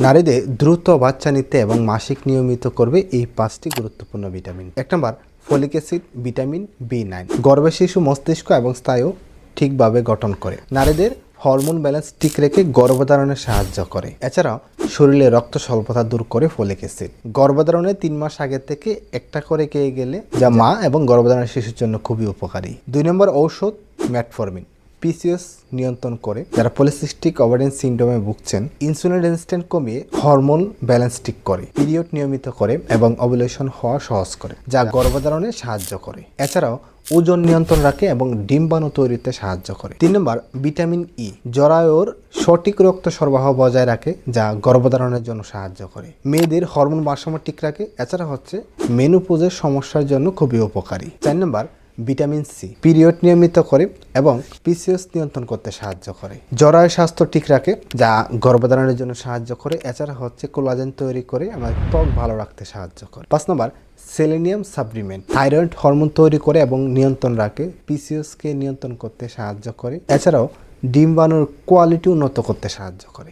নারীদের দ্রুত বাচ্চা নিতে এবং মাসিক নিয়মিত করবে এই 5টি গুরুত্বপূর্ণ ভিটামিন। 1 নম্বর, ফলিক অ্যাসিড, ভিটামিন B9 গর্ভের শিশু মস্তিষ্ক এবং স্নায়ু ঠিকভাবে গঠন করে। নারীদের হরমোন ব্যালেন্স ঠিক রেখে গর্ভধারণে সাহায্য করে। এছাড়াও শরীরে রক্ত স্বল্পতা দূর করে ফলিক অ্যাসিড। গর্ভধারণের 3 মাস আগে থেকে একটা করে খেয়ে গেলে যা মা এবং গর্ভধারণের শিশুর জন্য খুবই উপকারী। 2 নম্বর ঔষধ, মেটফর্মিন পিসিওএস নিয়ন্ত্রণ করে। যারা পলিসিস্টিক ওভারিয়ান সিনড্রোমে ভুগছেন, ইনসুলিন রেজিস্ট্যান্ট কমিয়ে হরমোন ব্যালেন্স ঠিক করে, পিরিয়ড নিয়মিত করে এবং ওভুলেশন হওয়া সহজ করে, যা গর্ভধারণে সাহায্য করে। এছাড়াও ওজন নিয়ন্ত্রণ রাখে এবং ডিম্বাণু তৈরিতে সাহায্য করে। 3 নম্বর, ভিটামিন ই জরায়ুর সঠিক রক্ত সরবরাহ বজায় রাখে, যা গর্ভধারণের জন্য সাহায্য করে। মেয়েদের হরমোন ভারসাম্য ঠিক রাখে। এছাড়া হচ্ছে মেনোপজের সমস্যার জন্য খুবই উপকারী। 4 নম্বর, ভিটামিন সি পিরিয়ড নিয়মিত করে এবং পিসিওএস নিয়ন্ত্রণ করতে সাহায্য করে। জরায়ু স্বাস্থ্য ঠিক রাখে, যা গর্ভধারণের জন্য সাহায্য করে। এছাড়া হচ্ছে কোলাজেন তৈরি করে আমাদের ত্বক ভালো রাখতে সাহায্য করে। 5 নম্বর, সেলেনিয়াম সাপ্লিমেন্ট থাইরয়েড হরমোন তৈরি করে এবং নিয়ন্ত্রণ রাখে, পিসিওএসকে নিয়ন্ত্রণ করতে সাহায্য করে। এছাড়াও ডিম্বাণুর কোয়ালিটি উন্নত করতে সাহায্য করে।